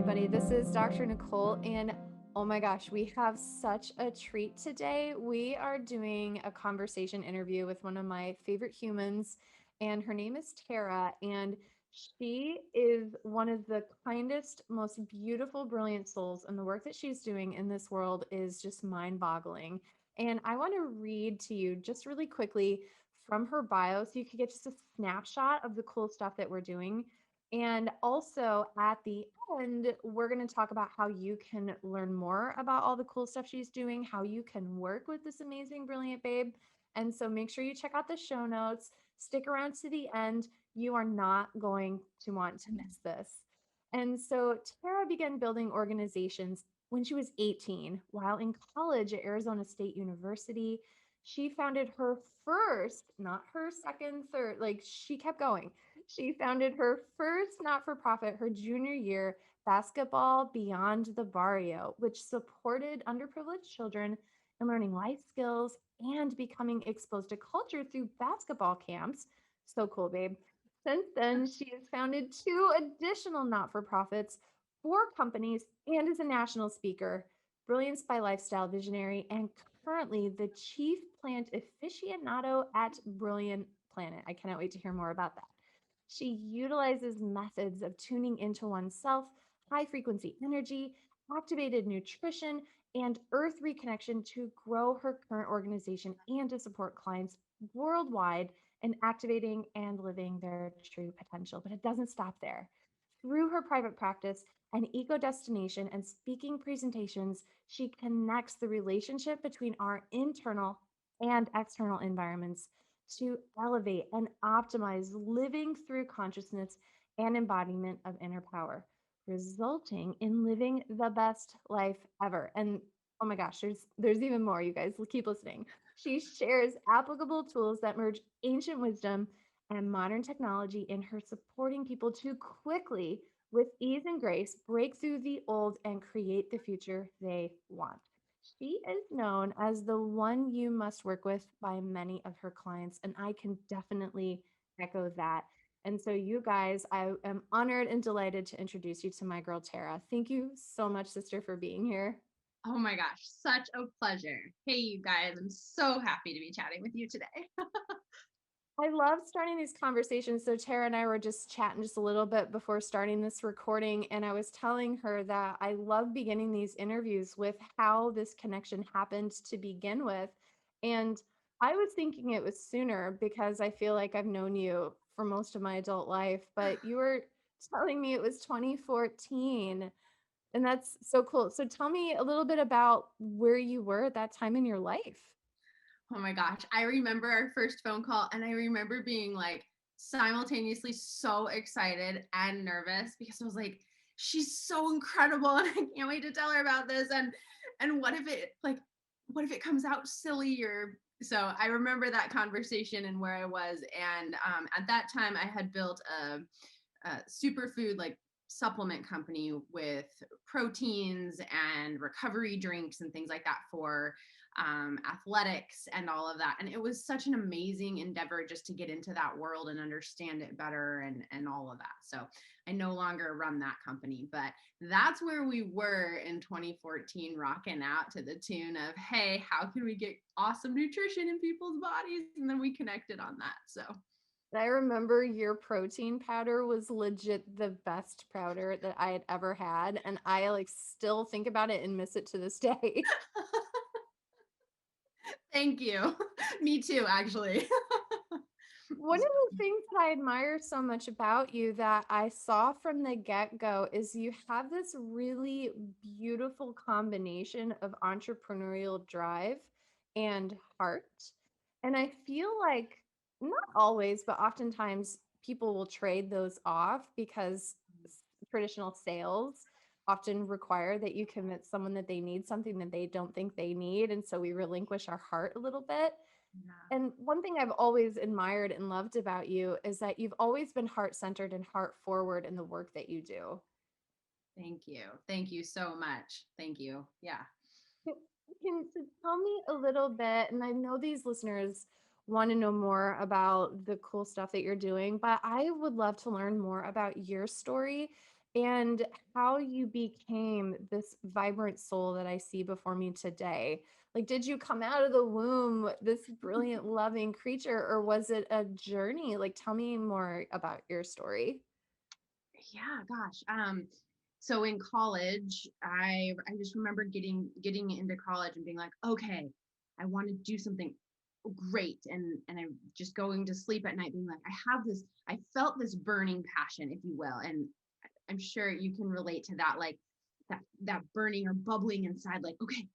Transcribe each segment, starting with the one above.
everybody. This is Dr. Nicole, and oh my gosh, we have such a treat today. We are doing a conversation interview with one of my favorite humans, and her name is Terra, and she is one of the kindest, most beautiful, brilliant souls, and the work that she's doing in this world is just mind-boggling. And I want to read to you just really quickly from her bio so you could get just a snapshot of the cool stuff that we're doing. And also at the end, we're going to talk about how you can learn more about all the cool stuff she's doing, how you can work with this amazing, brilliant babe. And so make sure you check out the show notes. Stick around to the end. You are not going to want to miss this. And so Tara began building organizations when she was 18, while in college at Arizona State University. She founded her first, not her second, third, like she kept going. She founded her first not for profit her junior year, Basketball Beyond the Barrio, which supported underprivileged children in learning life skills and becoming exposed to culture through basketball camps. So cool, babe. Since then, she has founded two additional not for profits, four companies, and is a national speaker, Brilliance by Lifestyle Visionary, and currently the chief plant aficionado at Brilliant Planet. I cannot wait to hear more about that. She utilizes methods of tuning into oneself, high frequency energy, activated nutrition, and earth reconnection to grow her current organization and to support clients worldwide in activating and living their true potential. But it doesn't stop there. Through her private practice and eco destination and speaking presentations, she connects the relationship between our internal and external environments to elevate and optimize living through consciousness and embodiment of inner power, resulting in living the best life ever. And oh my gosh, there's even more, you guys. Keep listening. She shares applicable tools that merge ancient wisdom and modern technology in her supporting people to quickly, with ease and grace, break through the old and create the future they want. She is known as the one you must work with by many of her clients, and I can definitely echo that. And so, you guys, I am honored and delighted to introduce you to my girl, Tara. Thank you so much, sister, for being here. Oh my gosh, such a pleasure. Hey, you guys, I'm so happy to be chatting with you today. I love starting these conversations. So Tara and I were just chatting just a little bit before starting this recording, and I was telling her that I love beginning these interviews with how this connection happened to begin with. And I was thinking it was sooner because I feel like I've known you for most of my adult life, but you were telling me it was 2014. And that's so cool. So tell me a little bit about where you were at that time in your life. Oh my gosh, I remember our first phone call, and I remember being like simultaneously so excited and nervous because I was like, she's so incredible and I can't wait to tell her about this. And what if it comes out silly? Or so I remember that conversation and where I was. And at that time I had built a superfood like supplement company with proteins and recovery drinks and things like that for athletics and all of that. And it was such an amazing endeavor just to get into that world and understand it better and all of that. So I no longer run that company, but that's where we were in 2014, rocking out to the tune of, hey, how can we get awesome nutrition in people's bodies? And then we connected on that. So I remember your protein powder was legit the best powder that I had ever had. And I like still think about it and miss it to this day. thank you. Me too, actually. One of the things that I admire so much about you that I saw from the get go is you have this really beautiful combination of entrepreneurial drive and heart. And I feel like not always, but oftentimes people will trade those off because traditional sales often require that you convince someone that they need something that they don't think they need. And so we relinquish our heart a little bit. Yeah. And one thing I've always admired and loved about you is that you've always been heart centered and heart forward in the work that you do. Thank you. Thank you so much. Thank you. Yeah. So tell me a little bit, and I know these listeners want to know more about the cool stuff that you're doing, but I would love to learn more about your story and how you became this vibrant soul that I see before me today. Like, did you come out of the womb this brilliant, loving creature, or was it a journey? Like, tell me more about your story. Yeah, gosh. So in college, I just remember getting into college and being like, okay, I want to do something great, and I'm just going to sleep at night being like, I felt this burning passion, if you will, and I'm sure you can relate to that, like that burning or bubbling inside, like, okay.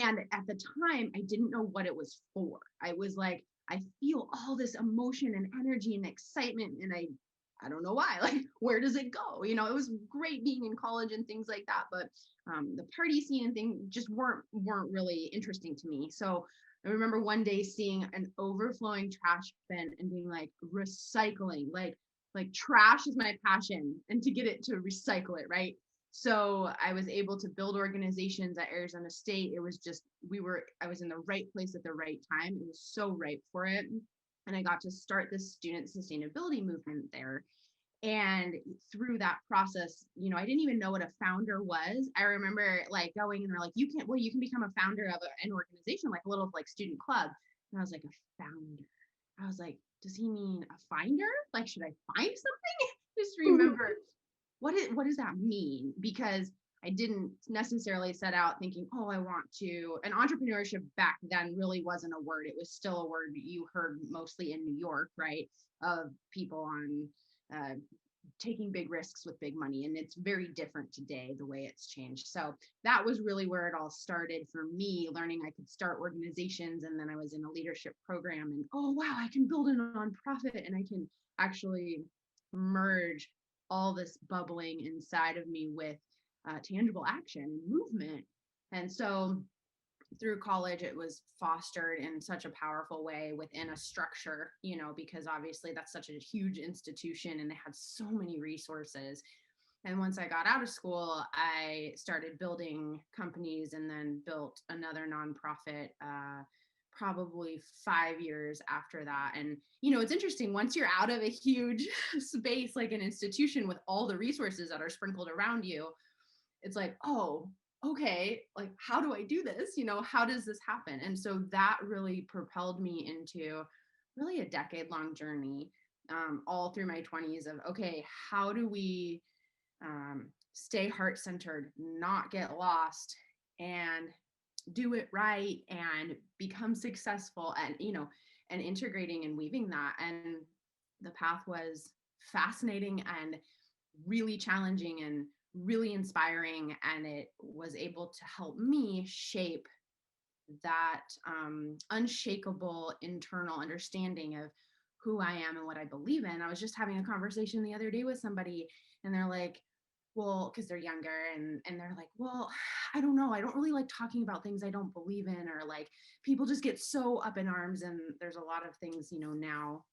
And at the time, I didn't know what it was for. I was like, I feel all this emotion and energy and excitement, and I don't know why. Like, where does it go? It was great being in college and things like that, but the party scene and things just weren't really interesting to me. So I remember one day seeing an overflowing trash bin and being like, recycling, like trash is my passion, and to get it to recycle it, right? So I was able to build organizations at Arizona State. It was just I was in the right place at the right time. It was so ripe for it. And I got to start this student sustainability movement there. And through that process, I didn't even know what a founder was. I remember like going and they're like, you can become a founder of an organization, like a little like student club. And I was like, a founder. I was like, does he mean a finder? Like, should I find something? Just remember what does that mean? Because I didn't necessarily set out thinking, oh, I want to. And entrepreneurship back then really wasn't a word. It was still a word you heard mostly in New York, right? Of people on taking big risks with big money. And it's very different today, the way it's changed. So that was really where it all started for me, learning I could start organizations. And then I was in a leadership program, and oh, wow, I can build a nonprofit and I can actually merge all this bubbling inside of me with tangible action and movement. And so through college, it was fostered in such a powerful way within a structure, because obviously that's such a huge institution and they had so many resources. And once I got out of school, I started building companies and then built another nonprofit. Probably 5 years after that. And, it's interesting once you're out of a huge space like an institution with all the resources that are sprinkled around you, it's like, oh, okay, like, how do I do this? How does this happen? And so that really propelled me into really a decade long journey, all through my 20s of, okay, how do we stay heart centered, not get lost, and do it right and become successful, and and integrating and weaving that. And the path was fascinating and really challenging and really inspiring, and it was able to help me shape that unshakable internal understanding of who I am and what I believe in. I was just having a conversation the other day with somebody, and they're like, well, because they're younger, and they're like, well, I don't know, I don't really like talking about things I don't believe in, or like people just get so up in arms. And there's a lot of things, now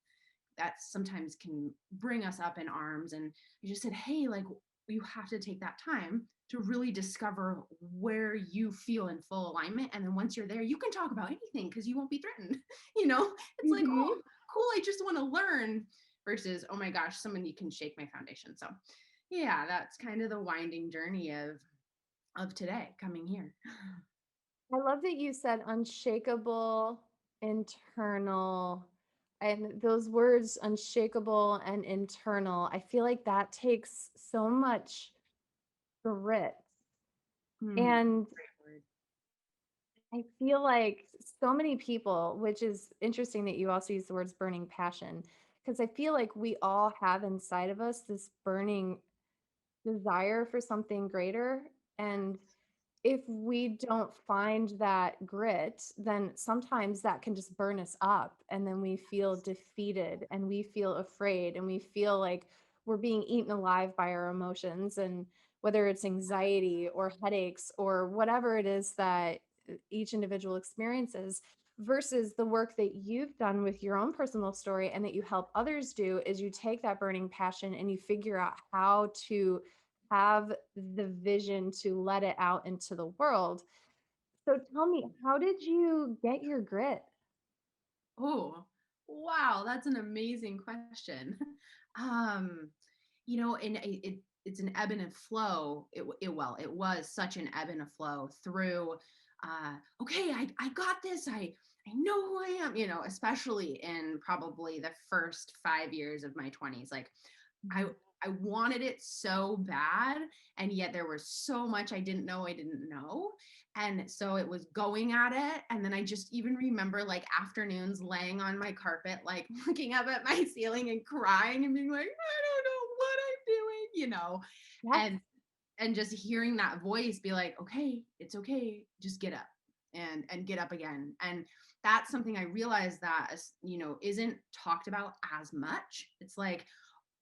that sometimes can bring us up in arms. And I just said, hey, like, you have to take that time to really discover where you feel in full alignment. And then once you're there, you can talk about anything because you won't be threatened. It's like, Mhm. oh, cool, I just want to learn, versus, oh my gosh, somebody can shake my foundation. So yeah, that's kind of the winding journey of today coming here. I love that you said unshakable, internal, and those words, unshakable and internal. I feel like that takes so much grit. And Great word. I feel like so many people, which is interesting that you also use the words burning passion, because I feel like we all have inside of us this burning desire for something greater. And if we don't find that grit, then sometimes that can just burn us up. And then we feel defeated and we feel afraid and we feel like we're being eaten alive by our emotions. And whether it's anxiety or headaches or whatever it is that each individual experiences, versus the work that you've done with your own personal story and that you help others do, is you take that burning passion and you figure out how to have the vision to let it out into the world. So tell me, how did you get your grit? Oh, wow, that's an amazing question. um, and it it's an ebb and a flow. It was such an ebb and a flow through, okay, I got this. I know who I am, especially in probably the first 5 years of my 20s. Like I, Mhm. I wanted it so bad. And yet there was so much I didn't know. And so it was going at it. And then I just even remember like afternoons laying on my carpet, like looking up at my ceiling and crying and being like, I don't know what I'm doing, Yes. and just hearing that voice be like, okay, it's okay, just get up and get up again. And that's something I realized that isn't talked about as much. It's like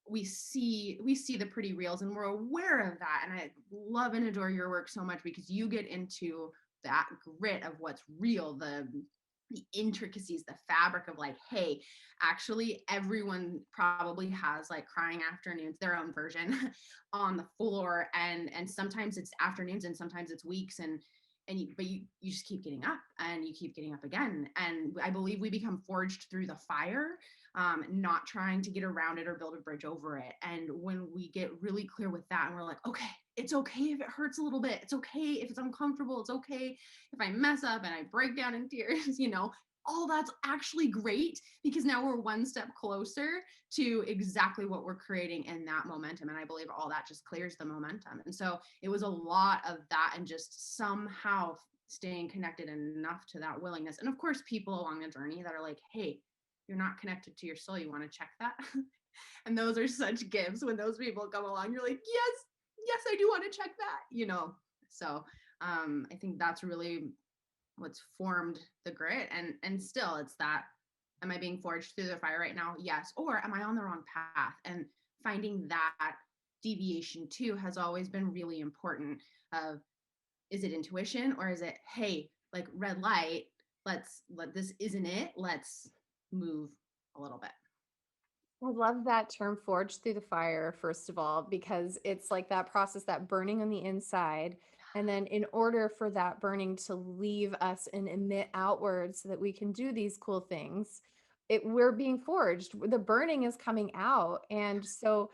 we see the pretty reels and we're aware of that. And I love and adore your work so much because you get into that grit of what's real, the intricacies, the fabric of like, hey, actually everyone probably has like crying afternoons, their own version on the floor. And sometimes it's afternoons and sometimes it's weeks. But you just keep getting up and you keep getting up again. And I believe we become forged through the fire, not trying to get around it or build a bridge over it. And when we get really clear with that and we're like, okay, it's okay if it hurts a little bit. It's okay if it's uncomfortable. It's okay if I mess up and I break down in tears, all that's actually great because now we're one step closer to exactly what we're creating in that momentum. And I believe all that just clears the momentum. And so it was a lot of that and just somehow staying connected enough to that willingness. And of course, people along the journey that are like, hey, you're not connected to your soul. You want to check that? And those are such gifts when those people come along. You're like, yes, I do want to check that. So I think that's really what's formed the grit. And still it's that, am I being forged through the fire right now? Yes. Or am I on the wrong path? And finding that deviation too has always been really important. Of, is it intuition or is it, hey, like red light, this isn't it, let's move a little bit. I love that term forged through the fire, first of all, because it's like that process, that burning on the inside. And then, in order for that burning to leave us and emit outward so that we can do these cool things, we're being forged. The burning is coming out. And so,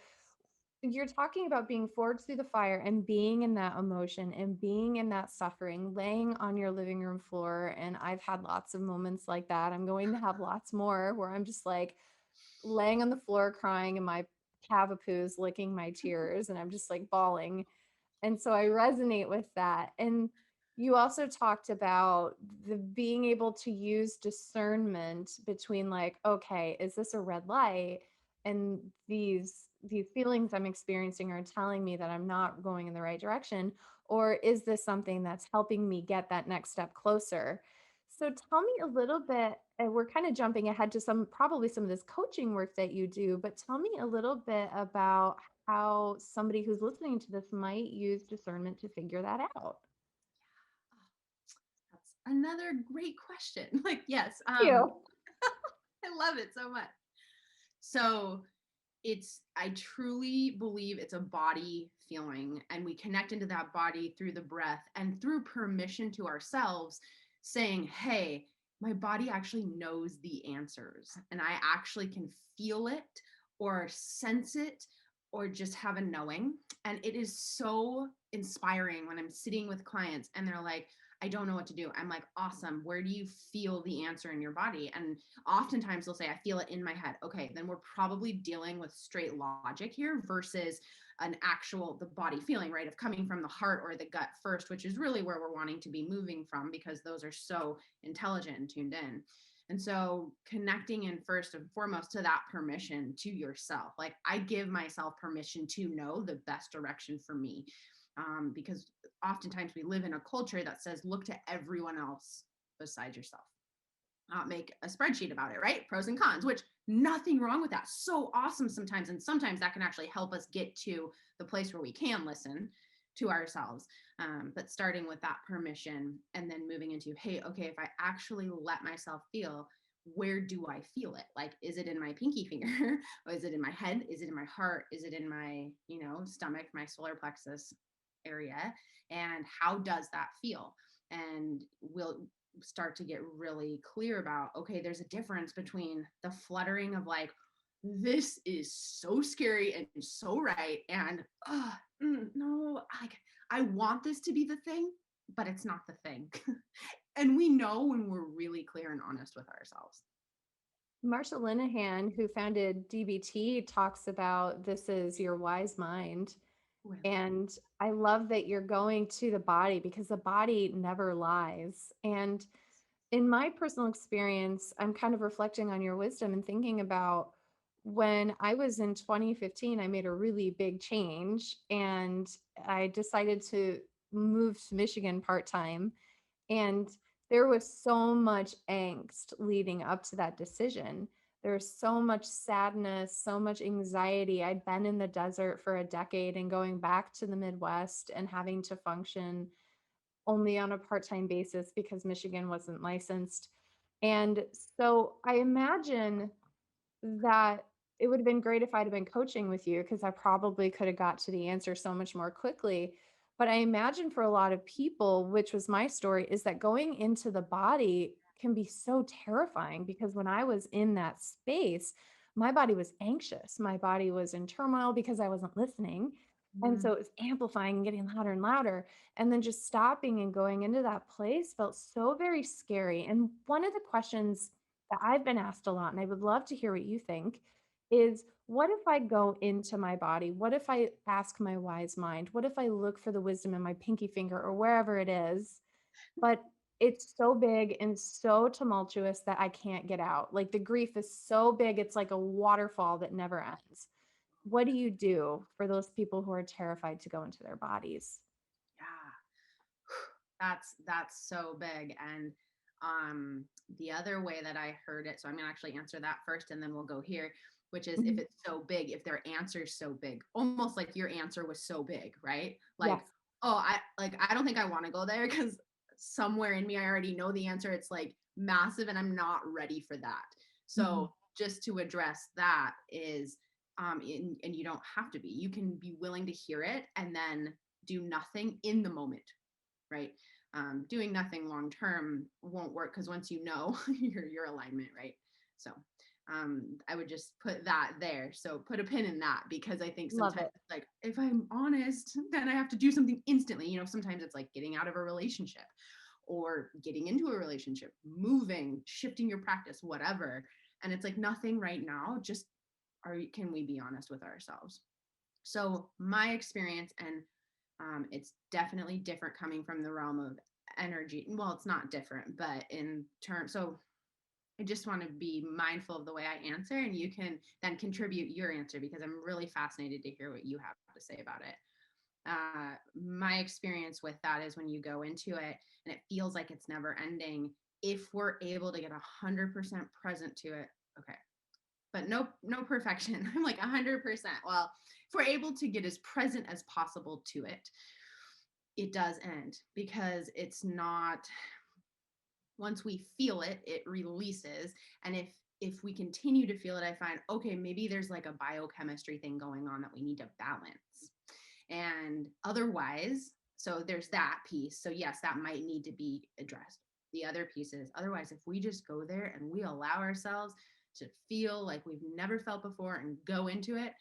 you're talking about being forged through the fire and being in that emotion and being in that suffering, laying on your living room floor. And I've had lots of moments like that. I'm going to have lots more where I'm just like, laying on the floor crying and my cavapoo's licking my tears and I'm just like bawling. And so I resonate with that. And you also talked about the being able to use discernment between like, okay, is this a red light? And these feelings I'm experiencing are telling me that I'm not going in the right direction. Or is this something that's helping me get that next step closer? So tell me a little bit, and we're kind of jumping ahead to probably some of this coaching work that you do, but tell me a little bit about how somebody who's listening to this might use discernment to figure that out. That's another great question. Like, yes, You. I love it so much. So I truly believe it's a body feeling, and we connect into that body through the breath and through permission to ourselves, saying, hey, my body actually knows the answers and I actually can feel it or sense it or just have a knowing. And it is so inspiring when I'm sitting with clients and they're like, I don't know what to do. I'm like, awesome. Where do you feel the answer in your body? And oftentimes they'll say, I feel it in my head. Okay, then we're probably dealing with straight logic here versus the body feeling, right? Of coming from the heart or the gut first, which is really where we're wanting to be moving from because those are so intelligent and tuned in. And so connecting in first and foremost to that permission to yourself. Like I give myself permission to know the best direction for me. Because oftentimes we live in a culture that says, look to everyone else besides yourself. Make a spreadsheet about it, right? Pros and cons, which nothing wrong with that. So awesome sometimes. And sometimes that can actually help us get to the place where we can listen to ourselves. But starting with that permission and then moving into, hey, okay, if I actually let myself feel, where do I feel it? Like, is it in my pinky finger? Or is it in my head? Is it in my heart? Is it in my, stomach, my solar plexus area? And how does that feel? And we'll start to get really clear about, okay, there's a difference between the fluttering of like, this is so scary and so right. And no, like I want this to be the thing, but it's not the thing. And we know when we're really clear and honest with ourselves. Marsha Linehan, who founded DBT, talks about this is your wise mind. Oh, I love it. And I love that you're going to the body because the body never lies. And in my personal experience, I'm kind of reflecting on your wisdom and thinking about when I was in 2015, I made a really big change and I decided to move to Michigan part time. And there was so much angst leading up to that decision. There's so much sadness, so much anxiety. I'd been in the desert for a decade and going back to the Midwest and having to function only on a part-time basis because Michigan wasn't licensed. And so I imagine that it would have been great if I'd have been coaching with you because I probably could have got to the answer so much more quickly. But I imagine for a lot of people, which was my story, is that going into the body can be so terrifying because when I was in that space, my body was anxious. My body was in turmoil because I wasn't listening. And Mm, so it was amplifying and getting louder and louder. And then just stopping and going into that place felt so very scary. And one of the questions that I've been asked a lot, and I would love to hear what you think, is what if I go into my body? What if I ask my wise mind? What if I look for the wisdom in my pinky finger or wherever it is? But it's so big and so tumultuous that I can't get out. Like the grief is so big, it's like a waterfall that never ends. What do you do for those people who are terrified to go into their bodies? yeah. That's so big. And the other way that I heard it, so I'm gonna actually answer that first and then we'll go here, which is if Mhm. it's so big, if their answer is so big, almost like your answer was so big, right? Like, Yes. oh, I don't think I want to go there because somewhere in me I already know the answer. It's like massive and I'm not ready for that. Mhm. So just to address that is and you don't have to be. You can be willing to hear it and then do nothing in the moment, right? Doing nothing long term won't work because once you know your alignment, right? So I would just put that there. So put a pin in that because I think Love sometimes it. it's like if I'm honest, then I have to do something instantly. You know, sometimes it's like getting out of a relationship or getting into a relationship, moving, shifting your practice, whatever. And it's like nothing right now. Just can we be honest with ourselves? So my experience, and it's definitely different coming from the realm of energy. Well, it's not different, but in terms, so I just want to be mindful of the way I answer, and you can then contribute your answer because I'm really fascinated to hear what you have to say about it. My experience with that is when you go into it and it feels like it's never ending. If we're able to get 100% present to it, okay, but no perfection. I'm like 100%. Well, if we're able to get as present as possible to it, it does end because it's not, once we feel it, it releases. And if we continue to feel it, I find okay, maybe there's like a biochemistry thing going on that we need to balance. And otherwise, so there's that piece. So yes, that might need to be addressed. The other piece is otherwise, if we just go there and we allow ourselves to feel like we've never felt before and go into it,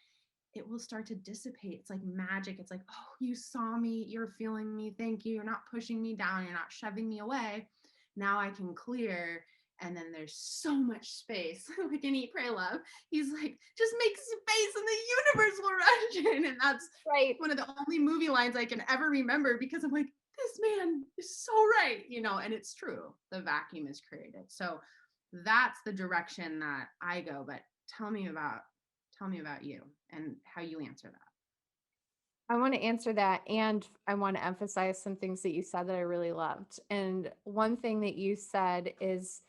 it will start to dissipate. It's like magic. It's like, oh, you saw me, you're feeling me, thank you. You're not pushing me down, you're not shoving me away. Now I can clear. And then there's so much space, like in Eat, Pray, Love. He's like, just make space and the universe will rush in. And that's Right. one of the only movie lines I can ever remember because I'm like, this man is so right, you know, and it's true. The vacuum is created. So that's the direction that I go. But tell me about you and how you answer that. I want to answer that. And I want to emphasize some things that you said that I really loved. And one thing that you said is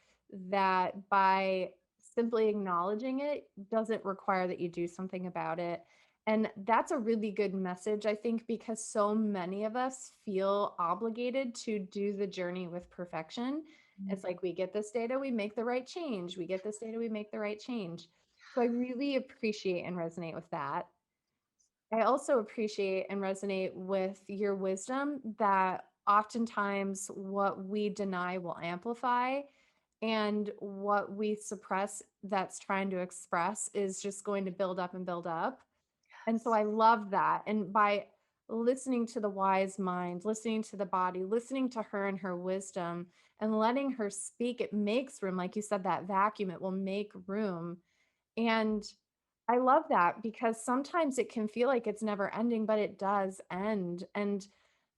that by simply acknowledging it doesn't require that you do something about it. And that's a really good message, I think, because so many of us feel obligated to do the journey with perfection. It's Mhm. like we get this data, we make the right change. We get this data, we make the right change. So I really appreciate and resonate with that. I also appreciate and resonate with your wisdom that oftentimes what we deny will amplify. And what we suppress that's trying to express is just going to build up and build up. And so Yes. I love that. And by listening to the wise mind, listening to the body, listening to her and her wisdom, and letting her speak, it makes room. Like you said, that vacuum, it will make room. And I love that because sometimes it can feel like it's never ending, but it does end. And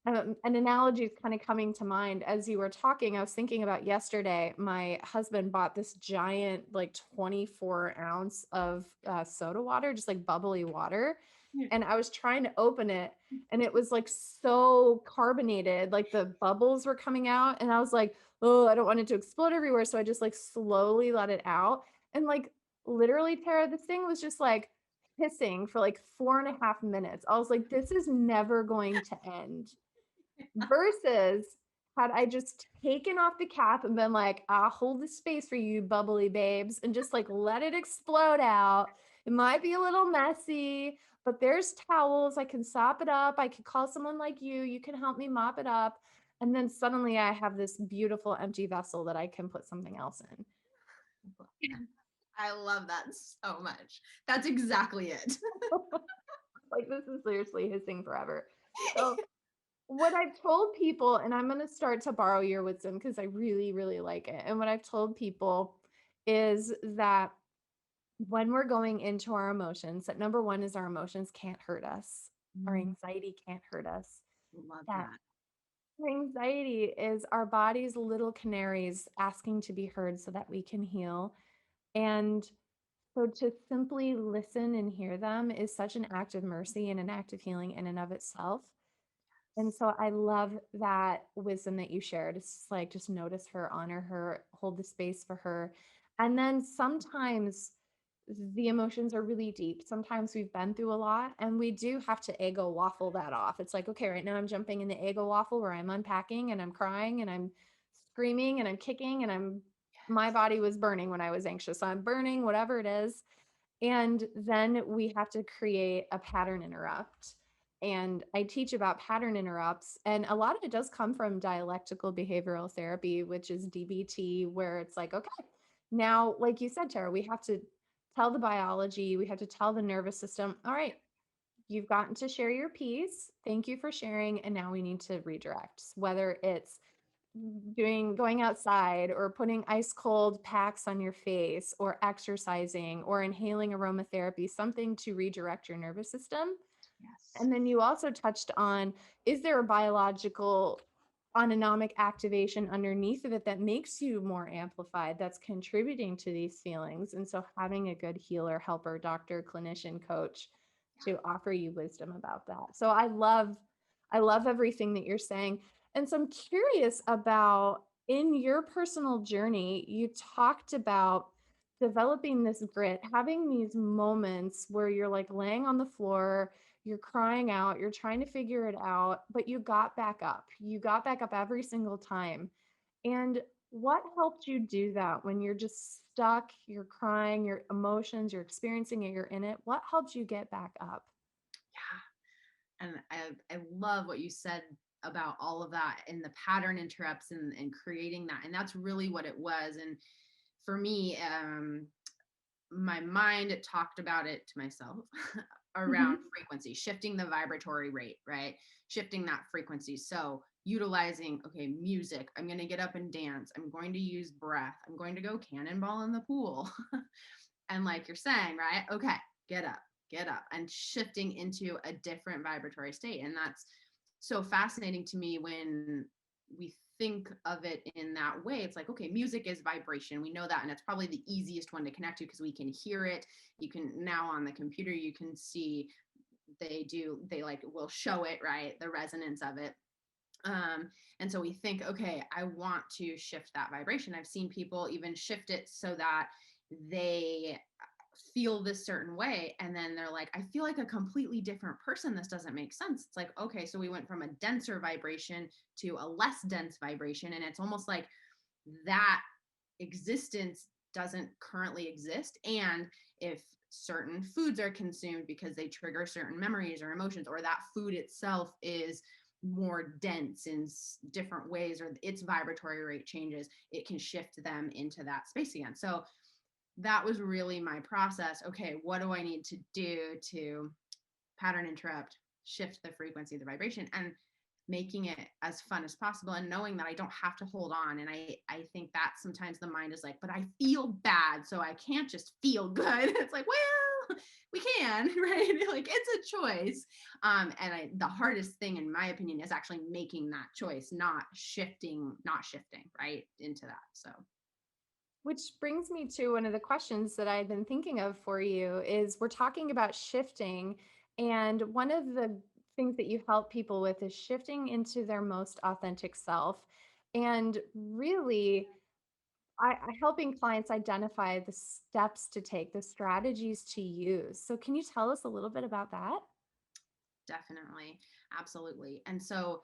an analogy is kind of coming to mind as you were talking. I was thinking about yesterday. My husband bought this giant, like 24-ounce of soda water, just like bubbly water. Yeah. And I was trying to open it, and it was like so carbonated, like the bubbles were coming out. And I was like, oh, I don't want it to explode everywhere. So I just like slowly let it out. And like literally, Tara, this thing was just like hissing for like 4.5 minutes. I was like, this is never going to end. Versus had I just taken off the cap and been like, I'll hold the space for you, bubbly babes, and just like let it explode out. It might be a little messy, but there's towels. I can sop it up. I could call someone like you. You can help me mop it up. And then suddenly I have this beautiful empty vessel that I can put something else in. I love that so much. That's exactly it. Like this is seriously hissing forever. So what I've told people, and I'm going to start to borrow your wisdom because I really, really like it. And what I've told people is that when we're going into our emotions, that number one is our emotions can't hurt us. Our Mm, anxiety can't hurt us. love That that. our anxiety is our body's little canaries asking to be heard so that we can heal. And so to simply listen and hear them is such an act of mercy and an act of healing in and of itself. And so I love that wisdom that you shared. It's just like, just notice her, honor her, hold the space for her. And then sometimes the emotions are really deep. Sometimes we've been through a lot and we do have to ego waffle that off. It's like, okay, right now I'm jumping in the ego waffle where I'm unpacking and I'm crying and I'm screaming and I'm kicking and my body was burning when I was anxious. So I'm burning, whatever it is. And then we have to create a pattern interrupt. And I teach about pattern interrupts. And a lot of it does come from dialectical behavioral therapy, which is DBT, where it's like, okay, now, like you said, Tara, we have to tell the biology, we have to tell the nervous system, all right, you've gotten to share your piece. Thank you for sharing. And now we need to redirect, whether it's going outside or putting ice cold packs on your face or exercising or inhaling aromatherapy, something to redirect your nervous system. Yes. And then you also touched on, is there a biological autonomic activation underneath of it that makes you more amplified, that's contributing to these feelings? And so having a good healer, helper, doctor, clinician, coach to offer you wisdom about that. So I love everything that you're saying. And so I'm curious about, in your personal journey, you talked about developing this grit, having these moments where you're like laying on the floor, you're crying out, you're trying to figure it out, but you got back up. You got back up every single time. And what helped you do that when you're just stuck, you're crying, your emotions, you're experiencing it, you're in it? What helped you get back up? Yeah. And I love what you said about all of that and the pattern interrupts and creating that. And that's really what it was. And for me, my mind talked about it to myself around Mhm. frequency, shifting the vibratory rate, right? Shifting that frequency. So utilizing, okay, music, I'm going to get up and dance. I'm going to use breath. I'm going to go cannonball in the pool. And like you're saying, right? Okay, get up, get up, and shifting into a different vibratory state. And that's so fascinating to me when we think of it in that way. It's like, okay, music is vibration. We know that. And it's probably the easiest one to connect to because we can hear it. You can now on the computer, you can see they like will show it, right? The resonance of it. Um, and so we think, okay, I want to shift that vibration. I've seen people even shift it so that they feel this certain way and then they're like, I feel like a completely different person. This doesn't make sense. It's like, okay, so we went from a denser vibration to a less dense vibration, and it's almost like that existence doesn't currently exist. And if certain foods are consumed because they trigger certain memories or emotions, or that food itself is more dense in different ways, or its vibratory rate changes, it can shift them into that space again. So that was really my process. Okay, what do I need to do to pattern interrupt, shift the frequency, the vibration, and making it as fun as possible, and knowing that I don't have to hold on. And I think that sometimes the mind is like, but I feel bad, so I can't just feel good. It's like, well, we can, right? Like, it's a choice. The hardest thing, in my opinion, is actually making that choice, not shifting right into that. So Which brings me to one of the questions that I've been thinking of for you is we're talking about shifting. And one of the things that you help people with is shifting into their most authentic self. And really, helping clients identify the steps to take, the strategies to use. So, can you tell us a little bit about that? definitely, absolutely. And so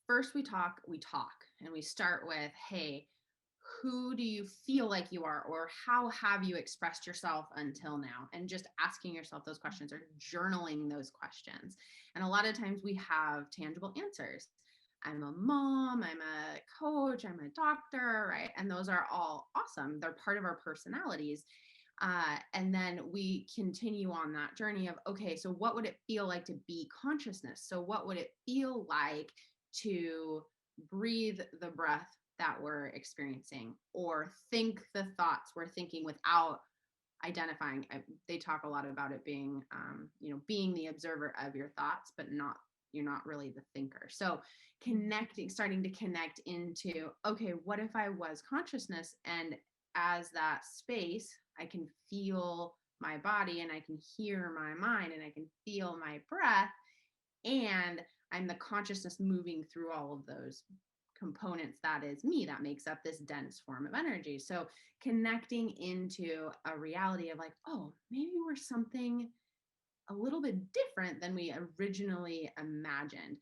first we talk and we start with, hey, who do you feel like you are, or how have you expressed yourself until now? And just asking yourself those questions, or journaling those questions. And a lot of times we have tangible answers. I'm a mom, I'm a coach, I'm a doctor, right? And those are all awesome. They're part of our personalities. And then we continue on that journey of, okay, so what would it feel like to be consciousness? So what would it feel like to breathe the breath that we're experiencing, or think the thoughts we're thinking without identifying? They talk a lot about it being, being the observer of your thoughts, but you're not really the thinker. So starting to connect into, okay, what if I was consciousness, and as that space, I can feel my body, and I can hear my mind, and I can feel my breath, and I'm the consciousness moving through all of those components. That is me, that makes up this dense form of energy. So connecting into a reality of like, oh, maybe we're something a little bit different than we originally imagined.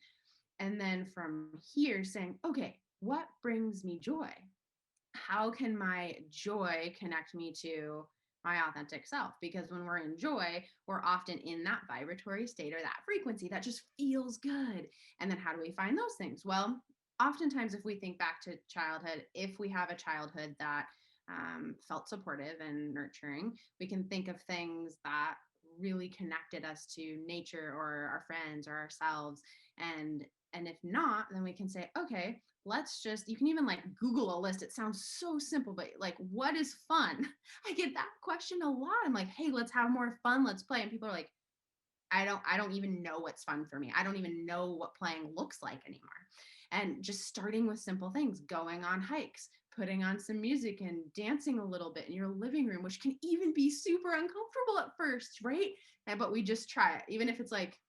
And then from here saying, okay, what brings me joy? How can my joy connect me to my authentic self? Because when we're in joy, we're often in that vibratory state, or that frequency that just feels good. And then how do we find those things? Well, oftentimes, if we think back to childhood, if we have a childhood that felt supportive and nurturing, we can think of things that really connected us to nature, or our friends, or ourselves. And if not, then we can say, okay, you can even like Google a list. It sounds so simple, but like, what is fun? I get that question a lot. I'm like, hey, let's have more fun, let's play. And people are like, I don't even know what's fun for me. I don't even know what playing looks like anymore. And just starting with simple things, going on hikes, putting on some music and dancing a little bit in your living room, which can even be super uncomfortable at first, right? But we just try it, even if it's like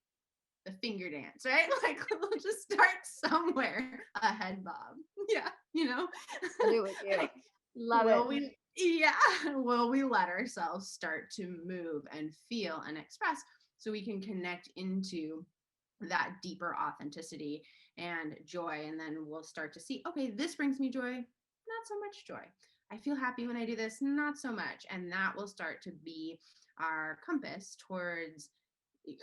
the finger dance, right? Like, we'll just start somewhere. A head bob. Yeah, you know? Totally with you. Like, Love it. will we, yeah, will we let ourselves start to move and feel and express, so we can connect into that deeper authenticity and joy? And then we'll start to see, okay, this brings me joy, not so much joy. I feel happy when I do this, not so much. And that will start to be our compass towards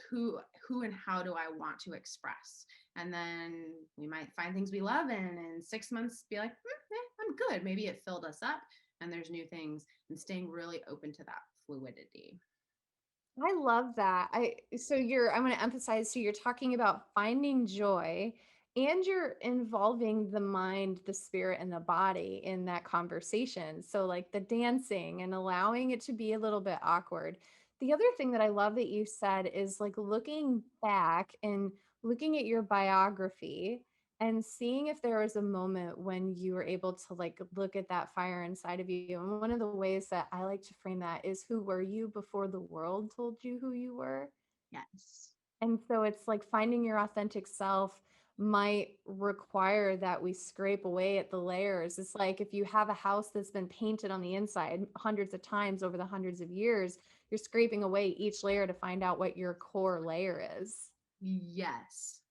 who and how do I want to express. And then we might find things we love, and in 6 months be like, I'm good. Maybe it filled us up, and there's new things, and staying really open to that fluidity. I love that. I'm going to emphasize, so you're talking about finding joy and you're involving the mind, the spirit, and the body in that conversation. So, like the dancing and allowing it to be a little bit awkward. The other thing that I love that you said is like looking back and looking at your biography and seeing if there was a moment when you were able to like look at that fire inside of you. And one of the ways that I like to frame that is, who were you before the world told you who you were? Yes. And so it's like finding your authentic self might require that we scrape away at the layers. It's like if you have a house that's been painted on the inside hundreds of times over the hundreds of years, you're scraping away each layer to find out what your core layer is. Yes.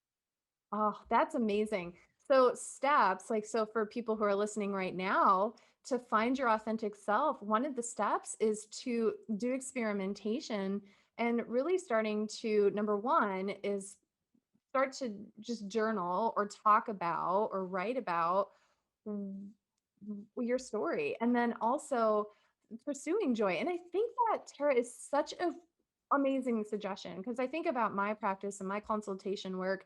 Oh, that's amazing. So steps, like, so for people who are listening right now, to find your authentic self, one of the steps is to do experimentation and really starting to, number one is start to just journal or talk about or write about your story, and then also pursuing joy. And I think that Tara is such a amazing suggestion, because I think about my practice and my consultation work,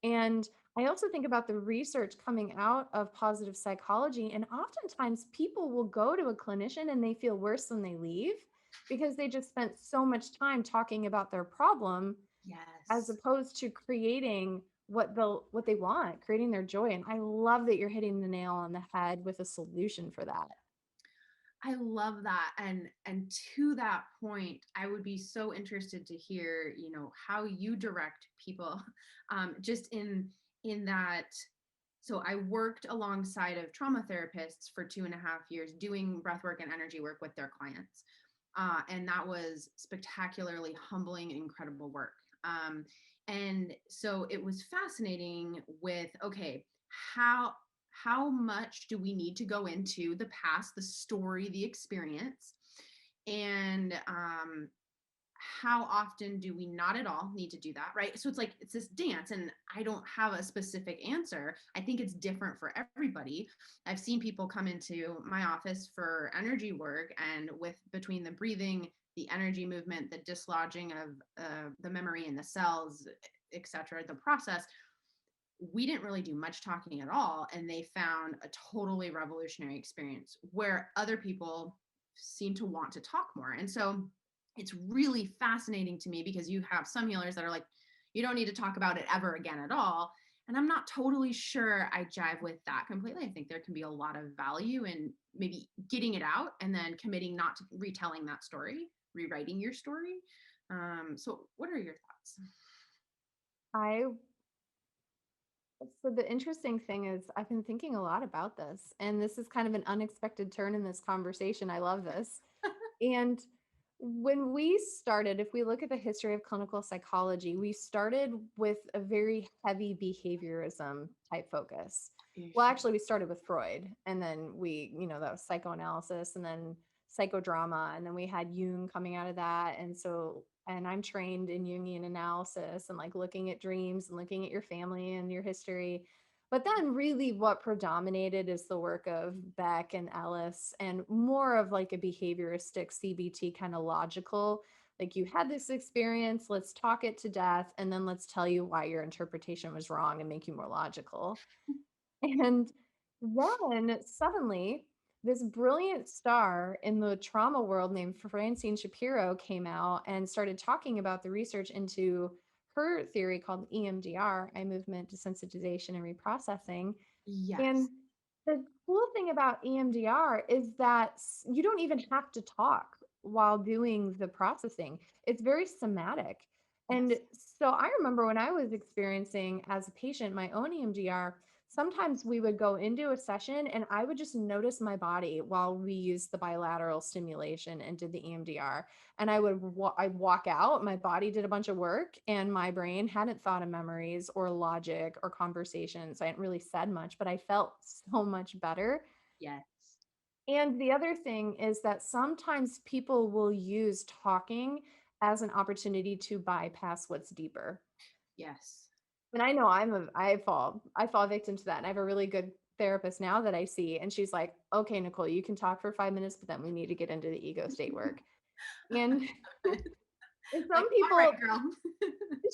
and I also think about the research coming out of positive psychology. And oftentimes people will go to a clinician and they feel worse when they leave, because they just spent so much time talking about their problem as Yes. opposed to creating what they want, creating their joy. And I love that you're hitting the nail on the head with a solution for that. I love that. And to that point, I would be so interested to hear, how you direct people just in that. So I worked alongside of trauma therapists for 2.5 years doing breathwork and energy work with their clients. And that was spectacularly humbling and incredible work. And so it was fascinating with, okay, how how much do we need to go into the past, the story, the experience, and how often do we not at all need to do that, right? So it's like it's this dance, and I don't have a specific answer. I think it's different for everybody. I've seen people come into my office for energy work, and with between the breathing, the energy movement, the dislodging of the memory in the cells, etc., the process, we didn't really do much talking at all, and they found a totally revolutionary experience where other people seem to want to talk more. And so it's really fascinating to me, because you have some healers that are like, you don't need to talk about it ever again at all. And I'm not totally sure I jive with that completely. I think there can be a lot of value in maybe getting it out and then committing not to retelling that story, rewriting your story. So what are your thoughts? I So the interesting thing is I've been thinking a lot about this, and this is kind of an unexpected turn in this conversation. I love this. And when we started, if we look at the history of clinical psychology, we started with a very heavy behaviorism type focus. Well, Ish. actually, we started with Freud, and then that was psychoanalysis, and then psychodrama, and then we had Jung coming out of that. And I'm trained in Jungian analysis and like looking at dreams and looking at your family and your history. But then really what predominated is the work of Beck and Ellis, and more of like a behavioristic CBT kind of logical, like you had this experience, let's talk it to death, and then let's tell you why your interpretation was wrong and make you more logical. And then suddenly, this brilliant star in the trauma world named Francine Shapiro came out and started talking about the research into her theory called EMDR, eye movement desensitization and reprocessing. Yes. And the cool thing about EMDR is that you don't even have to talk while doing the processing. It's very somatic. And Yes. so I remember when I was experiencing as a patient my own EMDR, sometimes we would go into a session and I would just notice my body while we used the bilateral stimulation and did the EMDR. And I'd walk out, my body did a bunch of work, and my brain hadn't thought of memories or logic or conversations. I hadn't really said much, but I felt so much better. Yes. And the other thing is that sometimes people will use talking as an opportunity to bypass what's deeper. Yes. And I know I fall victim to that. And I have a really good therapist now that I see, and she's like, "Okay, Nicole, you can talk for 5 minutes, but then we need to get into the ego state work." And and Like, some all right, people, girl.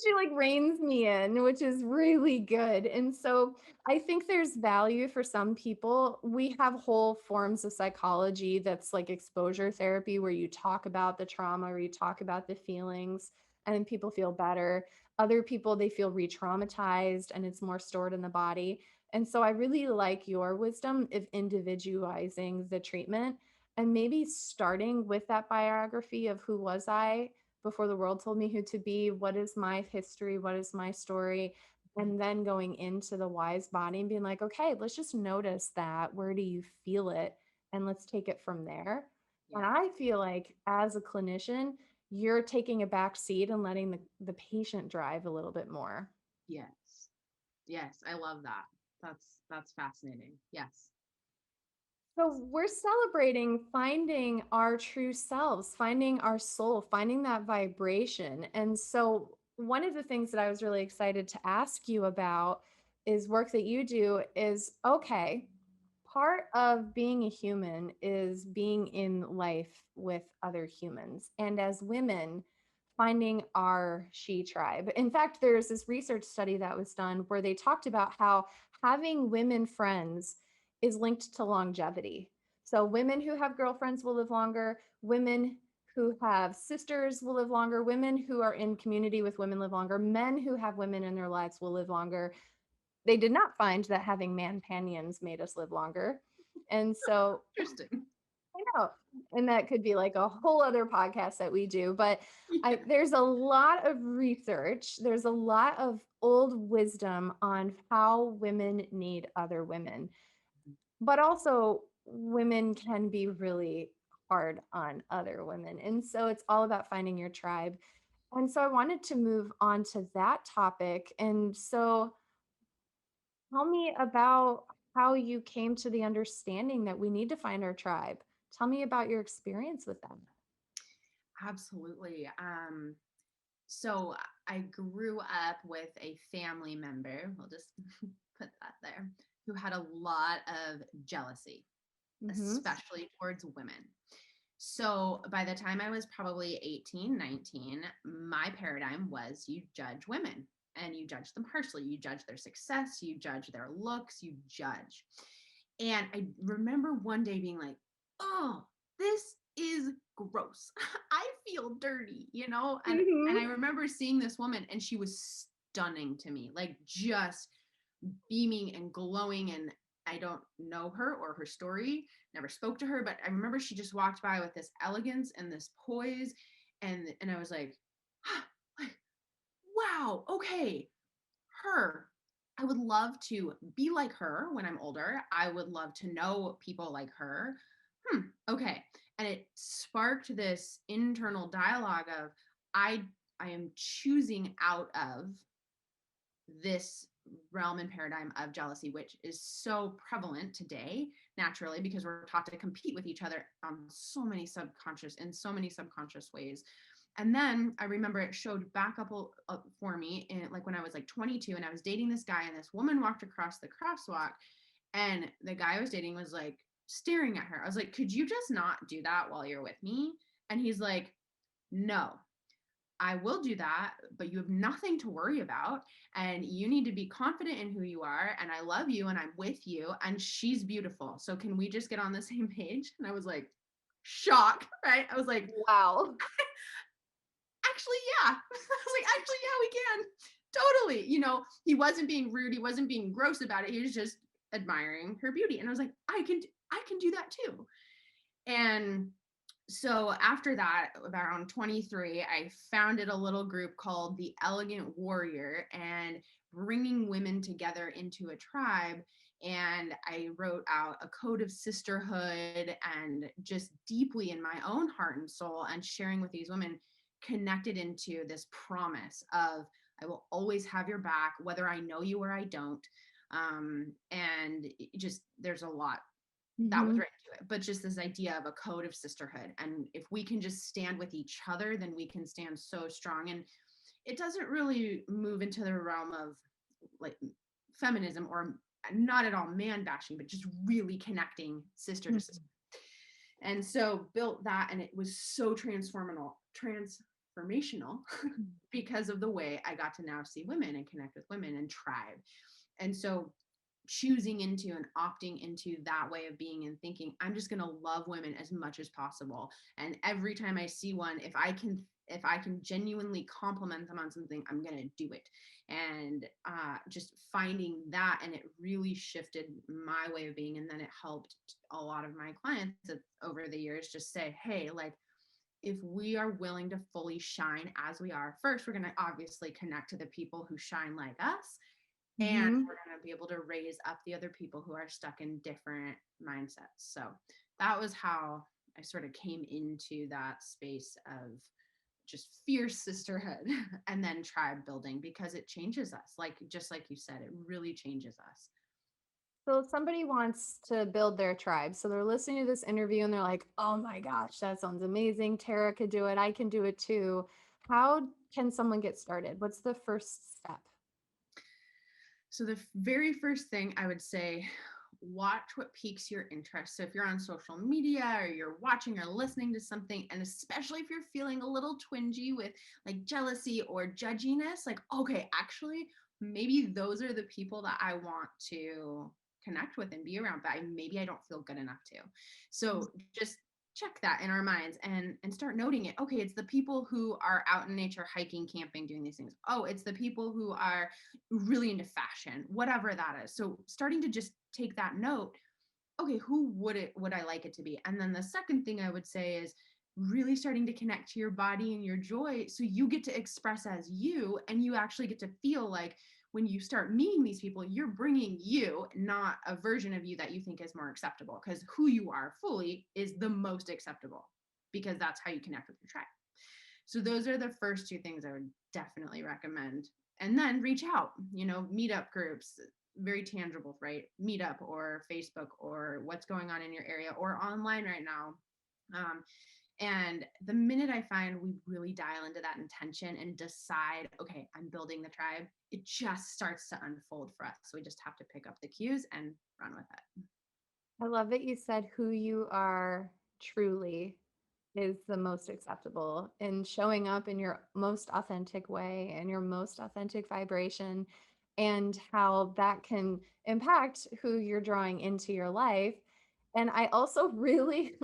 she like reins me in, which is really good. And so I think there's value for some people. We have whole forms of psychology that's like exposure therapy, where you talk about the trauma or you talk about the feelings, and then people feel better. Other people, they feel re-traumatized and it's more stored in the body. And so I really like your wisdom of individualizing the treatment, and maybe starting with that biography of who was I before the world told me who to be, what is my history, what is my story, and then going into the wise body and being like, okay, let's just notice that. Where do you feel it? And let's take it from there. And Yes. I feel like as a clinician, you're taking a back seat and letting the patient drive a little bit more. Yes. Yes. I love that. That's fascinating. Yes. So we're celebrating finding our true selves, finding our soul, finding that vibration. And so one of the things that I was really excited to ask you about is work that you do is okay, part of being a human is being in life with other humans. And as women, finding our she tribe. In fact, there's this research study that was done where they talked about how having women friends is linked to longevity. So, women who have girlfriends will live longer, women who have sisters will live longer, women who are in community with women live longer, men who have women in their lives will live longer. They did not find that having man companions made us live longer. And so Interesting. I know, and that could be like a whole other podcast that we do, but Yeah. there's a lot of research, there's a lot of old wisdom on how women need other women, but also women can be really hard on other women. And so it's all about finding your tribe. And so I wanted to move on to that topic. And so tell me about how you came to the understanding that we need to find our tribe. Tell me about your experience with them. Absolutely. So I grew up with a family member, we'll just put that there, who had a lot of jealousy, Mhm. especially towards women. So by the time I was probably 18, 19, my paradigm was you judge women and you judge them harshly. You judge their success, you judge their looks, you judge. And I remember one day being like, oh, this is gross. I feel dirty, you know? And I Mhm. remember seeing this woman and she was stunning to me, like just beaming and glowing. And I don't know her or her story, never spoke to her, but I remember she just walked by with this elegance and this poise. And I was like, like, wow, okay, her. I would love to be like her when I'm older. I would love to know people like her. Okay. And it sparked this internal dialogue of I I am choosing out of this realm and paradigm of jealousy, which is so prevalent today, naturally, because we're taught to compete with each other on so many subconscious in so many subconscious ways. And then I remember it showed back up for me in like when I was like 22 and I was dating this guy and this woman walked across the crosswalk and the guy I was dating was like staring at her. I was like, could you just not do that while you're with me? And he's like, no, I will do that, but you have nothing to worry about. And you need to be confident in who you are. And I love you and I'm with you. And she's beautiful. So can we just get on the same page? And I was like, shocked, right? I was like, Wow. actually, yeah. I was like, actually, yeah, we can. Totally. You know, he wasn't being rude. He wasn't being gross about it. He was just admiring her beauty. And I was like, I can do that too. And so after that, around 23, I founded a little group called the Elegant Warrior and bringing women together into a tribe. And I wrote out a code of sisterhood and just deeply in my own heart and soul and sharing with these women connected into this promise of I will always have your back, whether I know you or I don't. And just there's a lot that was Mhm. written to it, but just this idea of a code of sisterhood. And if we can just stand with each other, then we can stand so strong. And it doesn't really move into the realm of like feminism or not at all man bashing, but just really connecting sister to sister. Mhm. And so built that, and it was so transformational because of the way I got to now see women and connect with women and tribe. And so choosing into and opting into that way of being and thinking I'm just going to love women as much as possible, and every time I see one, if I can genuinely compliment them on something, I'm going to do it. And just finding that, and it really shifted my way of being. And then it helped a lot of my clients over the years just say, hey, like, if we are willing to fully shine as we are, first we're going to obviously connect to the people who shine like us, and Mhm. we're going to be able to raise up the other people who are stuck in different mindsets. So that was how I sort of came into that space of just fierce sisterhood and then tribe building, because it changes us, like just like you said, it really changes us. So if somebody wants to build their tribe. So they're listening to this interview and they're like, "Oh my gosh, that sounds amazing. Tara could do it. I can do it too." how can someone get started? What's the first step? So the very first thing I would say, watch what piques your interest. So if you're on social media or you're watching or listening to something, and especially if you're feeling a little twingy with like jealousy or judginess, like, okay, actually, maybe those are the people that I want to connect with and be around, but maybe I don't feel good enough to. So just check that in our minds and start noting it. Okay, it's the people who are out in nature, hiking, camping, doing these things. Oh, it's the people who are really into fashion, whatever that is. So starting to just take that note, okay, who would I like it to be? And then the second thing I would say is really starting to connect to your body and your joy so you get to express as you, and you actually get to feel like when you start meeting these people, you're bringing you, not a version of you that you think is more acceptable, because who you are fully is the most acceptable, because that's how you connect with your tribe. So those are the first two things I would definitely recommend. And then reach out, meetup groups, very tangible, right? Meetup or Facebook or what's going on in your area or online right now. Um, and the minute I find we really dial into that intention and decide, okay, I'm building the tribe, it just starts to unfold for us. So we just have to pick up the cues and run with it. I love that you said who you are truly is the most acceptable and showing up in your most authentic way and your most authentic vibration, and how that can impact who you're drawing into your life. And I also really,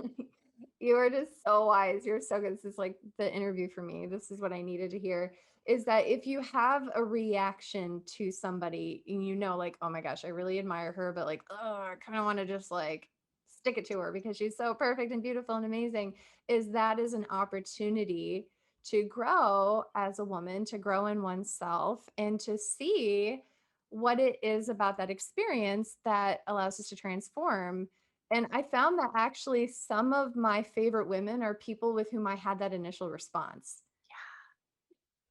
you are just so wise. You're so good. This is like the interview for me. This is what I needed to hear, is that if you have a reaction to somebody and like, oh my gosh, I really admire her, but like, oh, I kind of want to just like stick it to her because she's so perfect and beautiful and amazing, is that is an opportunity to grow as a woman, to grow in oneself, and to see what it is about that experience that allows us to transform. And I found that actually some of my favorite women are people with whom I had that initial response.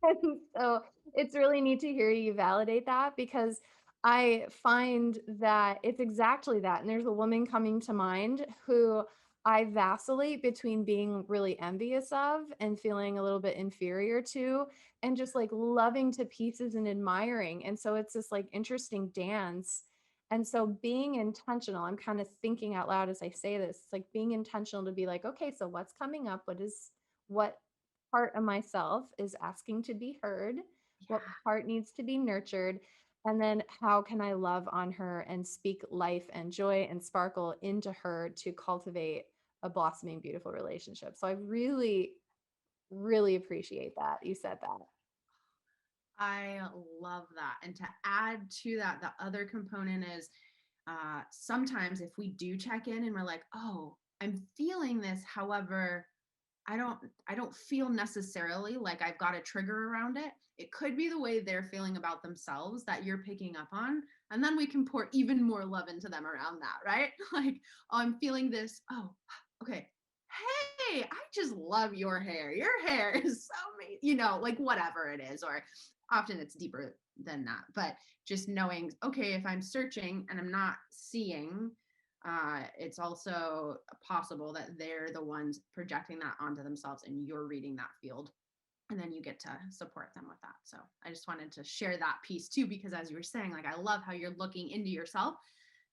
And so it's really neat to hear you validate that, because I find that it's exactly that. And there's a woman coming to mind who I vacillate between being really envious of and feeling a little bit inferior to, and just like loving to pieces and admiring. And so it's this like interesting dance. And so being intentional, I'm kind of thinking out loud as I say this, it's like being intentional to be like, okay, so what's coming up? What part of myself is asking to be heard? What part needs to be nurtured? And then how can I love on her and speak life and joy and sparkle into her to cultivate a blossoming, beautiful relationship? So I really, really appreciate that you said that. I love that. And to add to that, the other component is sometimes if we do check in and we're like, oh, I'm feeling this. However, I don't I don't feel necessarily like I've got a trigger around it. It could be the way they're feeling about themselves that you're picking up on. And then we can pour even more love into them around that, right? Like, oh, I'm feeling this. Oh, okay. Hey, I just love your hair. Your hair is so amazing. Like whatever it is, or often it's deeper than that. But just knowing, okay, if I'm searching and I'm not seeing, it's also possible that they're the ones projecting that onto themselves and you're reading that field, and then you get to support them with that. So I just wanted to share that piece too, because as you were saying, like, I love how you're looking into yourself.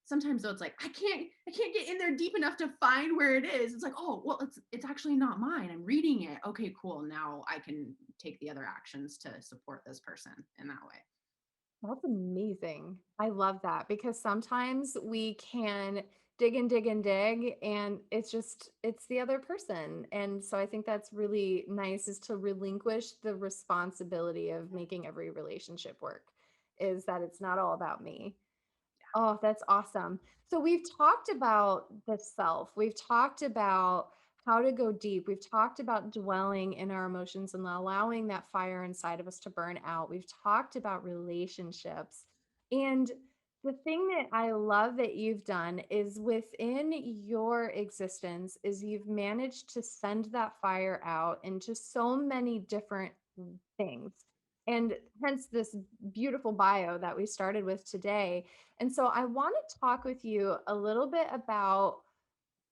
Sometimes though it's like I can't get in there deep enough to find where it is. It's like, oh well, it's actually not mine. I'm reading it. Okay, cool, now I can take the other actions to support this person in that way. That's amazing. I love that, because sometimes we can dig and dig and dig, and it's the other person. And so I think that's really nice, is to relinquish the responsibility of making every relationship work, is that it's not all about me. Oh, that's awesome. So we've talked about the self. We've talked about how to go deep. We've talked about dwelling in our emotions and allowing that fire inside of us to burn out. We've talked about relationships. And the thing that I love that you've done is within your existence is you've managed to send that fire out into so many different things. And hence this beautiful bio that we started with today. And so I want to talk with you a little bit about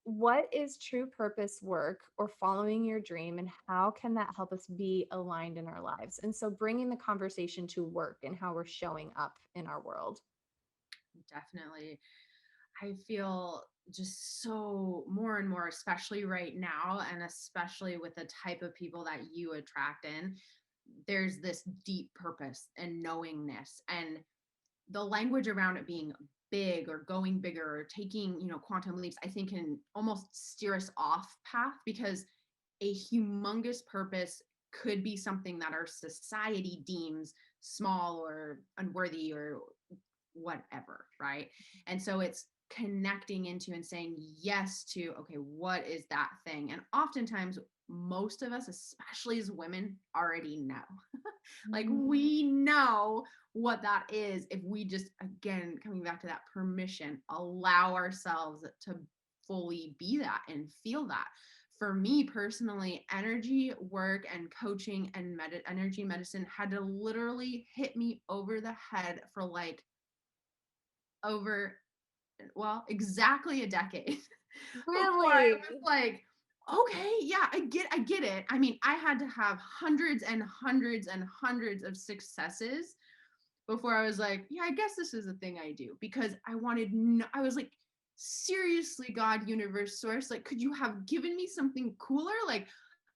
what is true purpose work or following your dream, and how can that help us be aligned in our lives? And so bringing the conversation to work and how we're showing up in our world. Definitely. I feel just so more and more, especially right now, and especially with the type of people that you attract in, there's this deep purpose and knowingness, and the language around it being big or going bigger or taking, quantum leaps, I think can almost steer us off path, because a humongous purpose could be something that our society deems small or unworthy or whatever, right? And so it's connecting into and saying yes to, okay, what is that thing? And oftentimes, most of us, especially as women, already know. Like, Mm. we know what that is if we just, again, coming back to that permission, allow ourselves to fully be that and feel that. For me personally, energy work and coaching and energy medicine had to literally hit me over the head for like over, well, exactly a decade before I Really? was like, okay, yeah, I get it. I mean, I had to have hundreds and hundreds and hundreds of successes before I was like, yeah, I guess this is a thing I do, because I wanted no, I was like, seriously, God, universe, source, like, could you have given me something cooler? Like,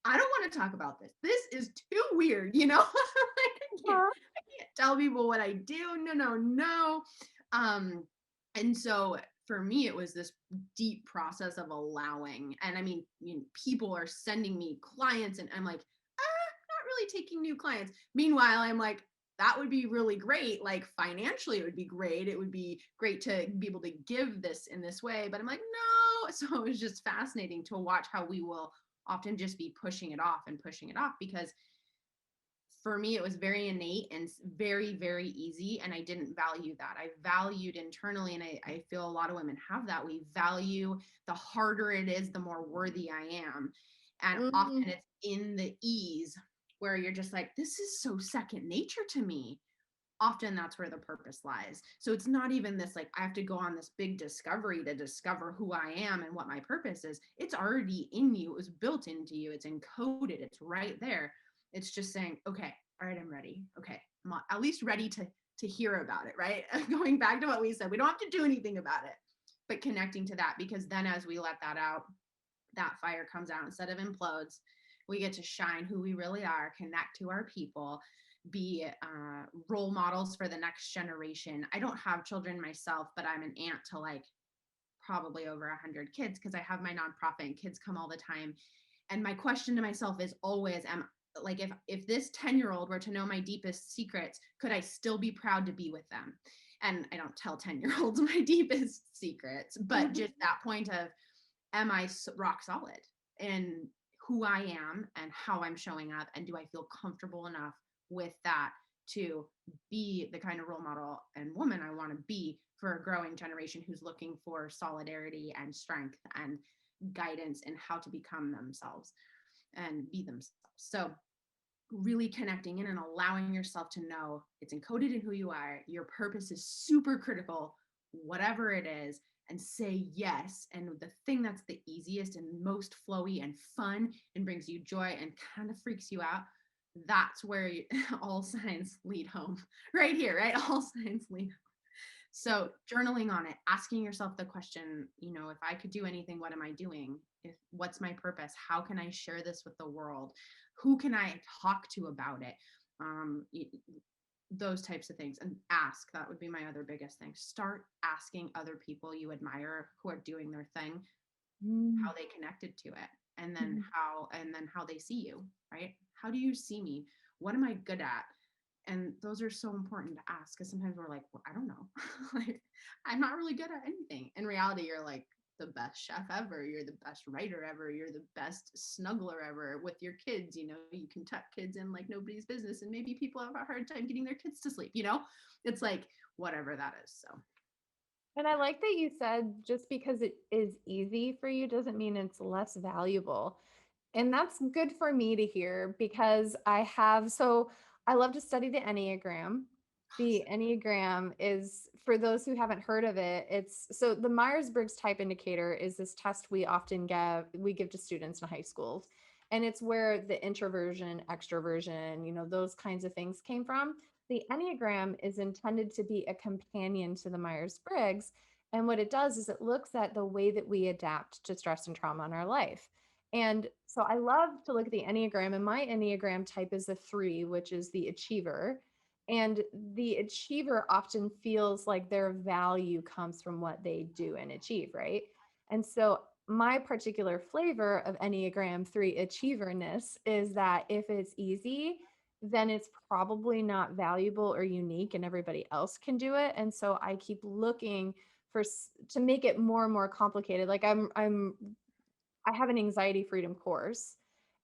I don't want to talk about this. This is too weird, like, Huh? I can't tell people what I do. No, no, no. Um, and so for me, it was this deep process of allowing. And I mean, people are sending me clients, and I'm like, not really taking new clients. Meanwhile, I'm like, that would be really great. Like, financially, it would be great. It would be great to be able to give this in this way. But I'm like, no. So it was just fascinating to watch how we will often just be pushing it off and pushing it off, because for me, it was very innate and very, very easy. And I didn't value that. I valued internally. And I feel a lot of women have that. We value the harder it is, the more worthy I am. And Mm. often it's in the ease where you're just like, this is so second nature to me. Often that's where the purpose lies. So it's not even this like, I have to go on this big discovery to discover who I am and what my purpose is. It's already in you. It was built into you. It's encoded. It's right there. It's just saying, okay, all right, I'm ready. Okay, I'm at least ready to hear about it, right? Going back to what we said, we don't have to do anything about it, but connecting to that, because then as we let that out, that fire comes out instead of implodes. We get to shine who we really are, connect to our people, be role models for the next generation. I don't have children myself, but I'm an aunt to like probably over 100 kids, because I have my nonprofit and kids come all the time. And my question to myself is always, am like, if this 10-year-old were to know my deepest secrets, could I still be proud to be with them? And I don't tell 10-year-olds my deepest secrets, but just that point of, am I rock solid in who I am and how I'm showing up? And do I feel comfortable enough with that to be the kind of role model and woman I want to be for a growing generation who's looking for solidarity and strength and guidance in how to become themselves and be themselves? So really connecting in and allowing yourself to know it's encoded in who you are. Your purpose is super critical, whatever it is, and say yes. And the thing that's the easiest and most flowy and fun and brings you joy and kind of freaks you out, that's where all signs lead home. Right here, right? All signs lead. So journaling on it, asking yourself the question, if I could do anything, what am I doing? If what's my purpose? How can I share this with the world? Who can I talk to about it? Um, those types of things, and ask. That would be my other biggest thing. Start asking other people you admire who are doing their thing Mm. how they connected to it, and then Mhm. how they see you, right? How do you see me? What am I good at? And those are so important to ask, because sometimes we're like, well, I don't know. Like, I'm not really good at anything. In reality, you're like the best chef ever, you're the best writer ever, you're the best snuggler ever with your kids. You can tuck kids in like nobody's business, and maybe people have a hard time getting their kids to sleep. It's like whatever that is. So And I like that you said just because it is easy for you doesn't mean it's less valuable. And that's good for me to hear because I love to study the Enneagram. The Enneagram is, for those who haven't heard of it, it's so the Myers-Briggs type indicator is this test we give to students in high schools. And it's where the introversion, extroversion, those kinds of things came from. The Enneagram is intended to be a companion to the Myers-Briggs. And what it does is it looks at the way that we adapt to stress and trauma in our life. And so I love to look at the Enneagram, and my Enneagram type is a 3, which is the achiever. And the achiever often feels like their value comes from what they do and achieve, right? And so my particular flavor of Enneagram 3 achieverness is that if it's easy, then it's probably not valuable or unique and everybody else can do it. And so I keep looking to make it more and more complicated. Like I have an anxiety freedom course.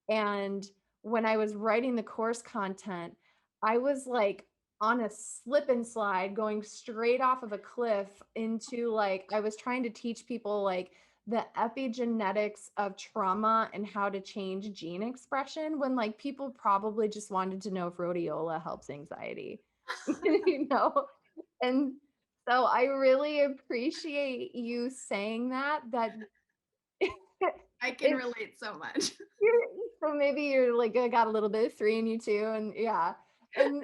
And when I was writing the course content, I was like on a slip and slide going straight off of a cliff into, like, I was trying to teach people like the epigenetics of trauma and how to change gene expression when like people probably just wanted to know if rhodiola helps anxiety, you know? And so I really appreciate you saying that I can it's relate so much. you're so maybe you're like got a little bit of 3 in you too, and yeah. And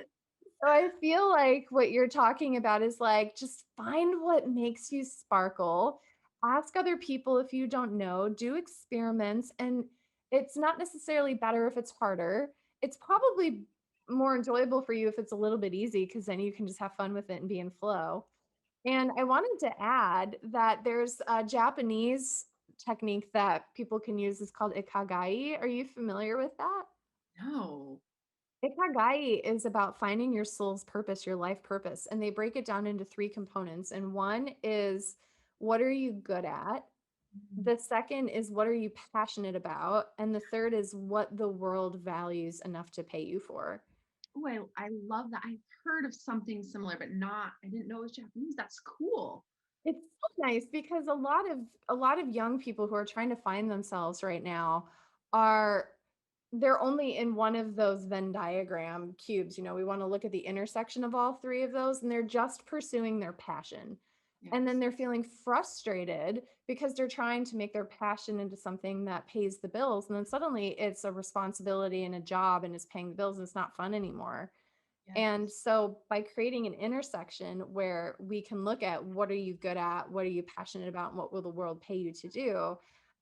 so I feel like what you're talking about is like just find what makes you sparkle. Ask other people if you don't know, do experiments, and it's not necessarily better if it's harder. It's probably more enjoyable for you if it's a little bit easy because then you can just have fun with it and be in flow. And I wanted to add that there's a Japanese technique that people can use. It's called ikagai. Are you familiar with that? No. Ikagai is about finding your soul's purpose, your life purpose, and they break it down into 3 components. And one is, what are you good at? The second is, what are you passionate about? And the third is, what the world values enough to pay you for. Oh, I love that. I've heard of something similar, but I didn't know it was Japanese. That's cool. It's so nice because a lot of young people who are trying to find themselves right now are they're only in one of those Venn diagram cubes. We want to look at the intersection of all 3 of those, and they're just pursuing their passion. And then Yes. they're feeling frustrated because they're trying to make their passion into something that pays the bills. And then suddenly it's a responsibility and a job and it's paying the bills and it's not fun anymore. And Yes. so by creating an intersection where we can look at what are you good at, what are you passionate about, and what will the world pay you to do,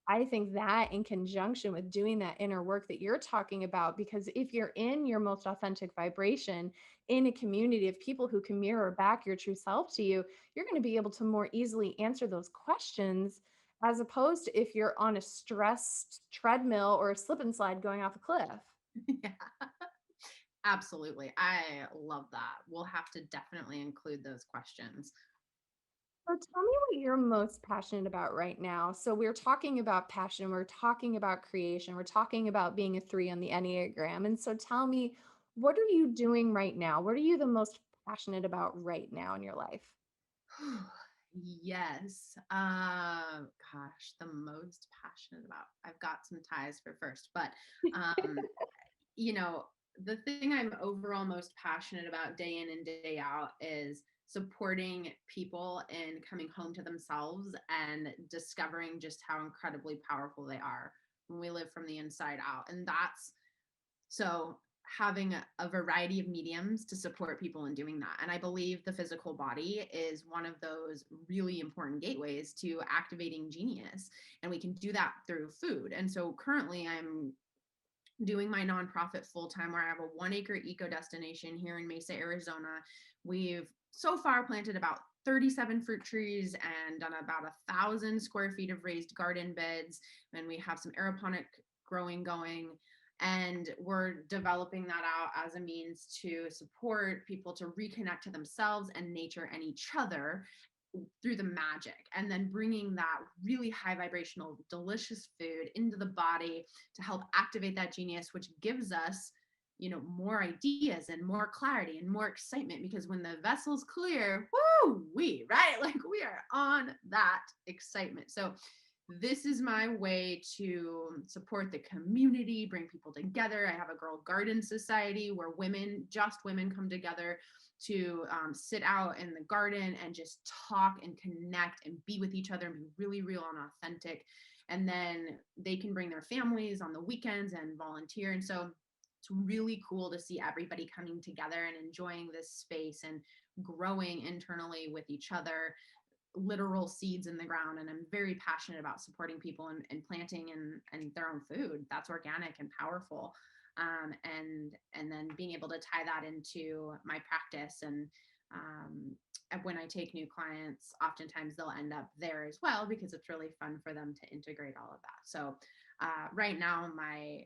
I think that in conjunction with doing that inner work that you're talking about, because if you're in your most authentic vibration in a community of people who can mirror back your true self to you, you're going to be able to more easily answer those questions as opposed to if you're on a stressed treadmill or a slip and slide going off a cliff. Yeah. Absolutely. I love that. We'll have to definitely include those questions. So tell me what you're most passionate about right now. So we're talking about passion, we're talking about creation, we're talking about being a 3 on the Enneagram. And so tell me, what are you doing right now? What are you the most passionate about right now in your life? Yes. Gosh, the most passionate about. I've got some ties for first, but um, you know, the thing I'm overall most passionate about day in and day out is supporting people in coming home to themselves and discovering just how incredibly powerful they are when we live from the inside out. And that's so having a variety of mediums to support people in doing that. And I believe the physical body is one of those really important gateways to activating genius. And we can do that through food. And so currently I'm doing my nonprofit full time where I have a 1 acre eco destination here in Mesa, Arizona. We've so far planted about 37 fruit trees and done about 1,000 square feet of raised garden beds. And we have some aeroponic growing going. And we're developing that out as a means to support people to reconnect to themselves and nature and each other through the magic, and then bringing that really high vibrational delicious food into the body to help activate that genius, which gives us more ideas and more clarity and more excitement, because when the vessel's clear, woo, we right, like we are on that excitement. So this is my way to support the community, bring people together. I have a girl garden society where just women come together to sit out in the garden and just talk and connect and be with each other and be really real and authentic. And then they can bring their families on the weekends and volunteer. And so it's really cool to see everybody coming together and enjoying this space and growing internally with each other, literal seeds in the ground. And I'm very passionate about supporting people and planting and their own food that's organic and powerful. And then being able to tie that into my practice. And when I take new clients, oftentimes they'll end up there as well because it's really fun for them to integrate all of that. So right now, my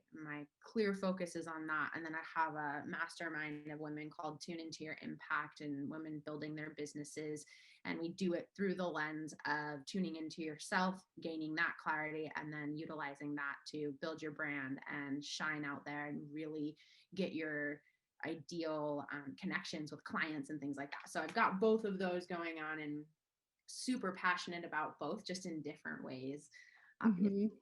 clear focus is on that. And then I have a mastermind of women called Tune Into Your Impact, and women building their businesses. And we do it through the lens of tuning into yourself, gaining that clarity, and then utilizing that to build your brand and shine out there and really get your ideal connections with clients and things like that. So I've got both of those going on and super passionate about both, just in different ways, obviously. Mhm. So,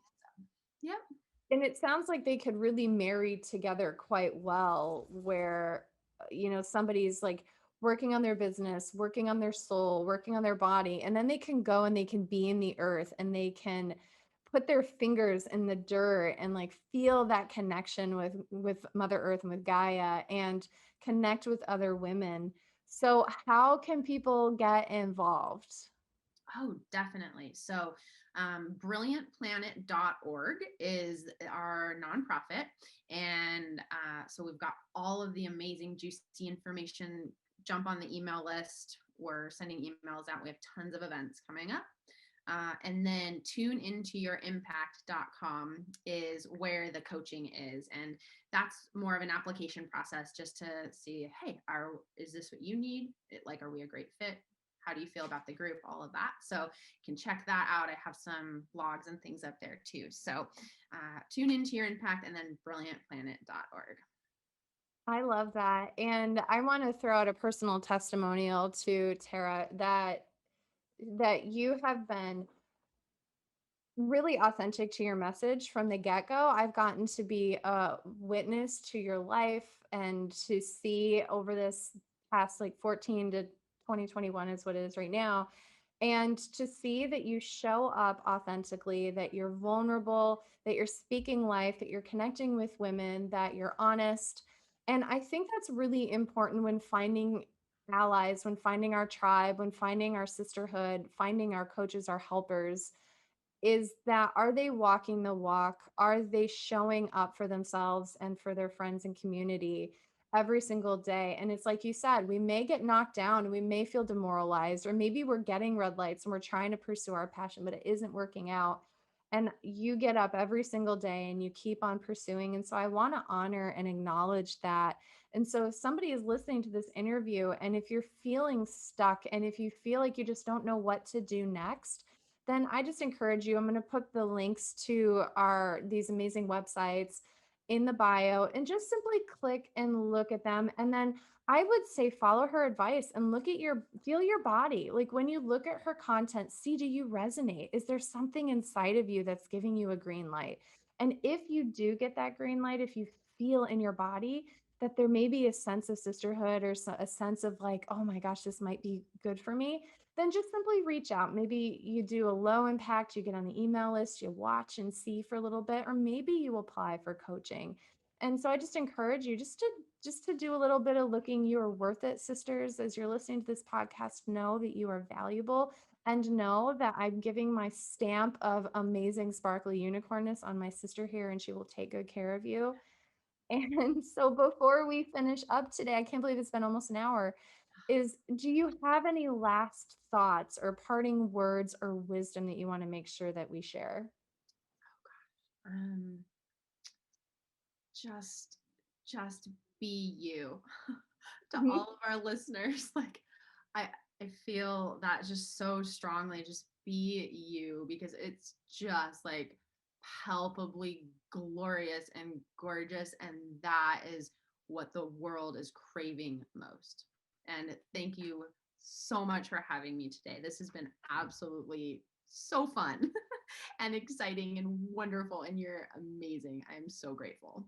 yep. And it sounds like they could really marry together quite well, where, somebody's like working on their business, working on their soul, working on their body, and then they can go and they can be in the earth and they can put their fingers in the dirt and like feel that connection with Mother Earth and with Gaia and connect with other women. So how can people get involved? Oh, definitely. So, brilliantplanet.org is our nonprofit. And so we've got all of the amazing, juicy information. Jump on the email list. We're sending emails out. We have tons of events coming up. And then tuneintoyourimpact.com is where the coaching is. And that's more of an application process just to see, hey, is this what you need? Are we a great fit? How do you feel about the group? All of that. So you can check that out. I have some blogs and things up there too. So tune into your impact and then brilliantplanet.org. I love that. And I want to throw out a personal testimonial to Tara that you have been really authentic to your message from the get-go. I've gotten to be a witness to your life and to see over this past like 14 to 2021 is what it is right now. And to see that you show up authentically, that you're vulnerable, that you're speaking life, that you're connecting with women, that you're honest. And I think that's really important when finding allies, when finding our tribe, when finding our sisterhood, finding our coaches, our helpers, is that are they walking the walk? Are they showing up for themselves and for their friends and community every single day? And it's like you said, we may get knocked down, we may feel demoralized, or maybe we're getting red lights and we're trying to pursue our passion, but it isn't working out. And you get up every single day and you keep on pursuing. And so I want to honor and acknowledge that. And so if somebody is listening to this interview and if you're feeling stuck and if you feel like you just don't know what to do next, then I just encourage you. I'm going to put the links to these amazing websites in the bio and just simply click and look at them. And then I would say follow her advice and feel your body. Like when you look at her content, see, do you resonate? Is there something inside of you that's giving you a green light? And if you do get that green light, if you feel in your body that there may be a sense of sisterhood or a sense of like, oh my gosh, this might be good for me, then just simply reach out. Maybe you do a low impact, you get on the email list, you watch and see for a little bit, or maybe you apply for coaching. And so I just encourage you just to do a little bit of looking. You are worth it, sisters. As you're listening to this podcast, know that you are valuable and know that I'm giving my stamp of amazing sparkly unicornness on my sister here, and she will take good care of you. And so before we finish up today, I can't believe it's been almost an hour. Do you have any last thoughts or parting words or wisdom that you want to make sure that we share? Um, just just be you. To Mhm. all of our listeners, I I feel that just so strongly. Just be you, because it's just like palpably glorious and gorgeous, and that is what the world is craving most. And thank you so much for having me today. This has been absolutely so fun. and exciting and wonderful. And you're amazing. I'm so grateful.